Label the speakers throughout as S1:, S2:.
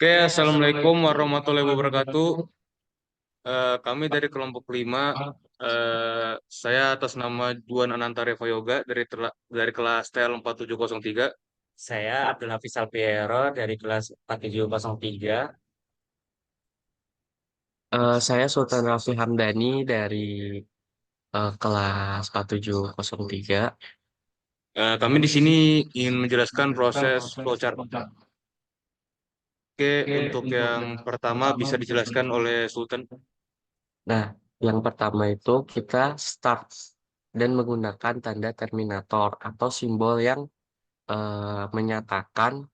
S1: Oke, Assalamualaikum warahmatullahi wabarakatuh. Kami dari kelompok 5. Saya atas nama Duan Ananta Reva Yoga dari kelas TL 4703.
S2: Saya Abdul Hafiz Alpiero dari kelas 4703.
S3: Saya Sultan Raffi Hamdani dari kelas 4703.
S1: Kami di sini ingin menjelaskan proses flowchart. Oke, untuk yang pertama bisa dijelaskan oleh Sultan.
S3: Nah, yang pertama itu kita start dan menggunakan tanda terminator atau simbol yang menyatakan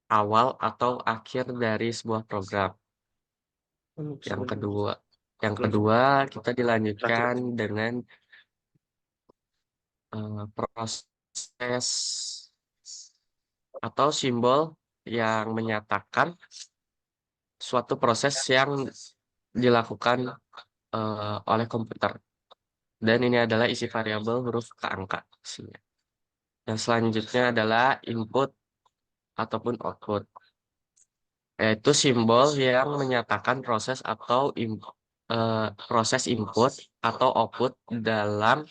S3: awal atau akhir dari sebuah program. Yang kedua, kita
S1: Terakhir.
S3: dilanjutkan dengan proses atau simbol yang menyatakan suatu proses yang dilakukan oleh komputer. Dan ini adalah isi variabel huruf ke angka isinya. Yang selanjutnya adalah input ataupun output, yaitu simbol yang menyatakan proses input atau output dalam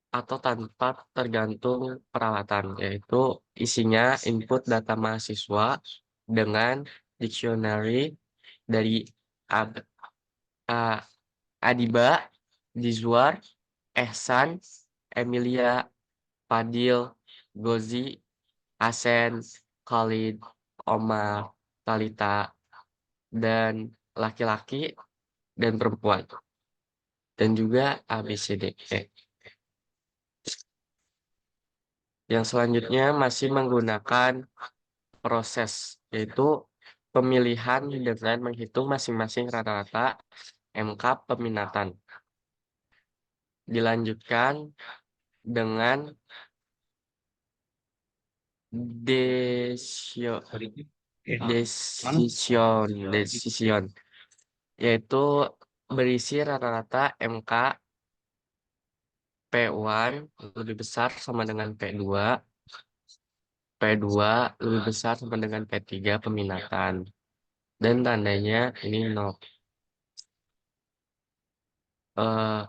S3: atau tanpa tergantung peralatan, yaitu isinya input data mahasiswa dengan dictionary dari Ab- A- Adiba, Dizwar, Ehsan, Emilia, Fadil, Gozi, Asen, Khalid, Omar, Talita, dan laki-laki dan perempuan, dan juga ABCDE. Yang selanjutnya masih menggunakan proses, yaitu pemilihan dengan menghitung masing-masing rata-rata MK peminatan. Dilanjutkan dengan desio, decision, yaitu berisi rata-rata MK P1 lebih besar sama dengan P2, P2 lebih besar sama dengan P3 peminatan, dan tandanya ini nol. Eh,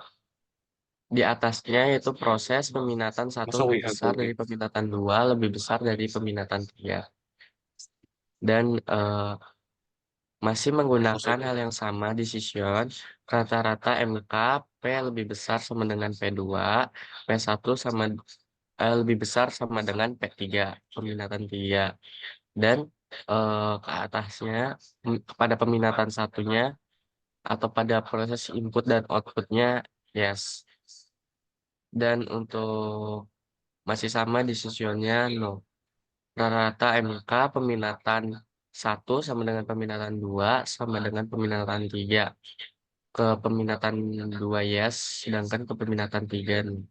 S3: di atasnya yaitu proses peminatan satu
S1: Masa
S3: lebih
S1: WA
S3: besar
S1: gue?
S3: dari peminatan dua, lebih besar dari peminatan tiga. Dan masih
S1: Masa
S3: menggunakan
S1: itu?
S3: hal yang sama decision, rata-rata MK P lebih besar sama dengan P2, P1 lebih besar sama dengan P3, peminatan 3. Dan ke atasnya, pada peminatan satunya, atau pada proses input dan outputnya, yes. Dan untuk masih sama decisionnya, no. Rata-rata MK peminatan satu sama dengan peminatan 2 sama dengan peminatan 3. Ke peminatan 2 yes, sedangkan ke peminatan 3 no.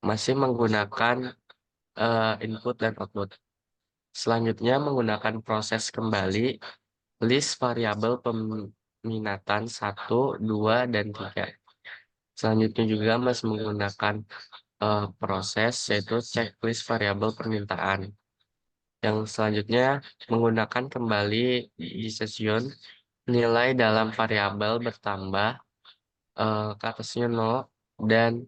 S3: Masih menggunakan input dan output. Selanjutnya menggunakan proses kembali, list variabel peminatan satu, 2, dan 3. Selanjutnya juga masih menggunakan proses, yaitu checklist variabel permintaan. Yang selanjutnya menggunakan kembali decision, nilai dalam variabel bertambah, ke atasnya 0, dan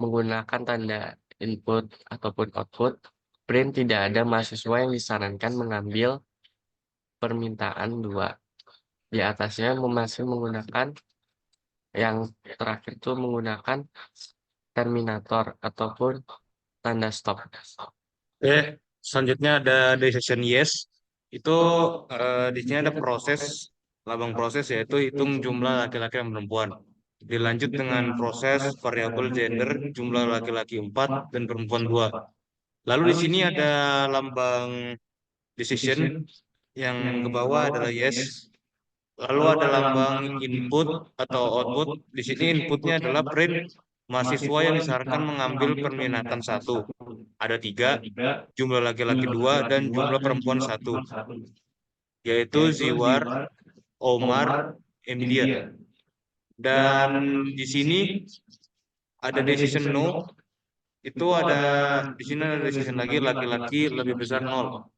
S3: menggunakan tanda input ataupun output, print tidak ada mahasiswa yang disarankan mengambil permintaan 2. Di atasnya masih menggunakan yang terakhir itu menggunakan terminator ataupun tanda stop.
S1: Oke, selanjutnya ada decision yes. Itu di sini ada proses, labang proses yaitu hitung jumlah laki-laki dan perempuan. Dilanjut dengan proses variabel gender, jumlah laki-laki 4 dan perempuan 2. Lalu di sini ada lambang decision yang ke bawah adalah yes. Lalu ada lambang input atau output. Di sini inputnya adalah print mahasiswa yang disarankan mengambil perminatan satu. Ada tiga, jumlah laki-laki dua dan jumlah perempuan satu, yaitu Ziwar, Omar, Emilia. Dan di sini ada decision no, itu ada di sini ada decision lagi laki-laki lebih besar nol.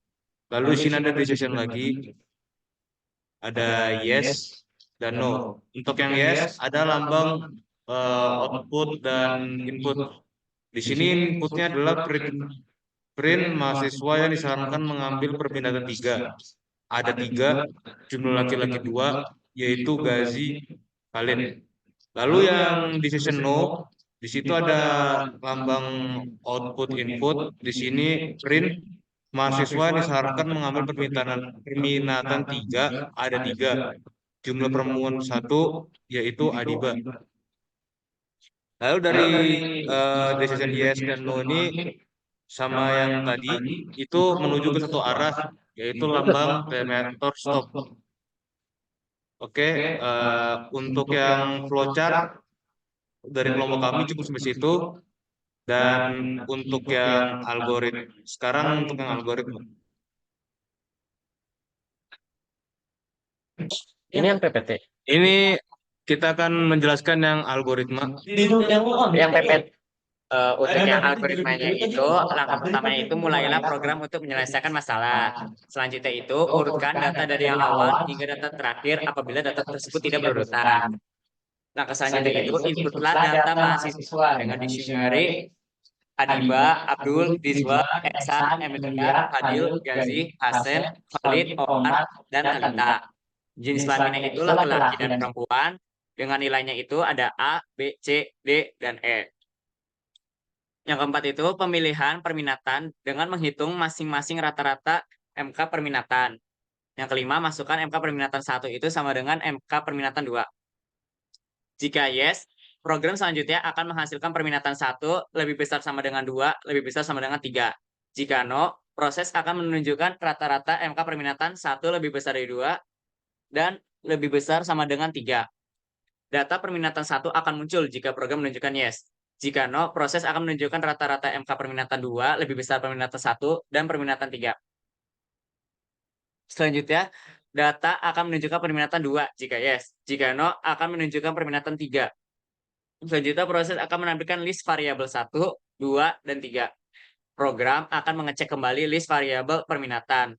S1: Lalu di sini ada decision lagi, ada yes dan no. Untuk yang yes ada lambang output dan input. Di sini inputnya adalah print mahasiswa yang disarankan mengambil perpindahan 3. Ada 3, jumlah laki-laki 2, yaitu Gazi, Khalid. Lalu yang decision no, di situ ada lambang output input. Di sini print mahasiswa yang disarankan mengambil permintaan 3, ada 3. Jumlah perempuan 1, yaitu Adiba. Lalu dari decision yes dan no ini sama yang tadi itu menuju ke satu arah, yaitu lambang terminator stop. Oke, untuk yang flowchart dari kelompok kami cukup sampai situ. Dan untuk yang algoritma, sekarang untuk yang algoritma.
S3: Ini yang PPT.
S1: Ini kita akan menjelaskan yang algoritma.
S2: Yang PPT untuk yang algoritmanya itu, langkah pertamanya itu mulailah program untuk menyelesaikan masalah. Selanjutnya itu urutkan data dari yang awal hingga data terakhir apabila data tersebut tidak berurutan. Langkah selanjutnya itu inputlah data mahasiswa dengan dictionary Adiba, Abdul, Dizwa, Ehsan, Emilia, Fadil, Gazi, Hasan, Khalid, Omar, dan Talita. Jenis kelaminnya itu laki-laki dan perempuan. Dengan nilainya itu ada A, B, C, D, dan E. Yang keempat itu pemilihan perminatan dengan menghitung masing-masing rata-rata MK perminatan. Yang kelima, masukkan MK perminatan 1 itu sama dengan MK perminatan 2. Jika yes, program selanjutnya akan menghasilkan perminatan 1 lebih besar sama dengan 2, lebih besar sama dengan 3. Jika no, proses akan menunjukkan rata-rata MK perminatan 1 lebih besar dari 2 dan lebih besar sama dengan 3. Data perminatan 1 akan muncul jika program menunjukkan yes. Jika no, proses akan menunjukkan rata-rata MK perminatan 2 lebih besar perminatan 1 dan perminatan 3. Selanjutnya, data akan menunjukkan perminatan 2 jika yes. Jika no, akan menunjukkan perminatan 3. Selanjutnya, proses akan menampilkan list variabel 1, 2, dan 3. Program akan mengecek kembali list variabel perminatan.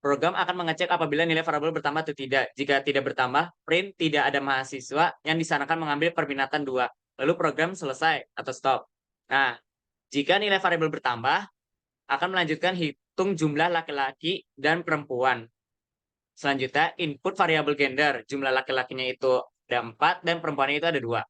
S2: Program akan mengecek apabila nilai variabel bertambah atau tidak. Jika tidak bertambah, print tidak ada mahasiswa yang disarankan mengambil perminatan 2. Lalu program selesai atau stop. Nah, jika nilai variabel bertambah, akan melanjutkan hitung jumlah laki-laki dan perempuan. Selanjutnya, input variabel gender. Jumlah laki-lakinya itu ada 4 dan perempuannya itu ada 2.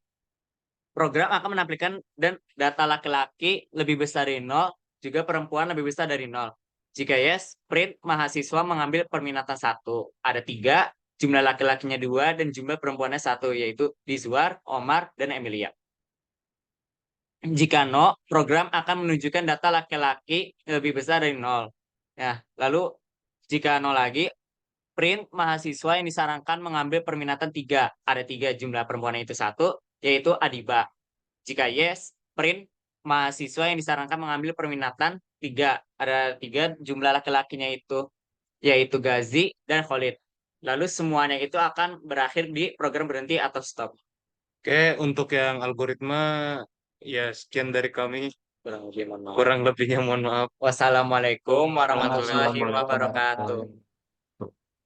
S2: Program akan menampilkan dan data laki-laki lebih besar dari 0, juga perempuan lebih besar dari 0. Jika yes, print mahasiswa mengambil perminatan 1. Ada 3, jumlah laki-lakinya 2, dan jumlah perempuannya 1, yaitu Dizwar, Omar, dan Emilia. Jika no, program akan menunjukkan data laki-laki lebih besar dari 0. Ya, lalu jika no lagi, print mahasiswa yang disarankan mengambil perminatan 3. Ada 3, jumlah perempuannya itu 1, yaitu Adiba. Jika yes, print mahasiswa yang disarankan mengambil perminatan 3. Ada 3, jumlah laki-lakinya itu, yaitu Gazi dan Khalid. Lalu semuanya itu akan berakhir di program berhenti atau stop.
S1: Oke, untuk yang algoritma, ya sekian dari kami.
S2: Kurang lebih mohon maaf.
S1: Kurang lebihnya mohon maaf.
S2: Wassalamualaikum warahmatullahi wabarakatuh.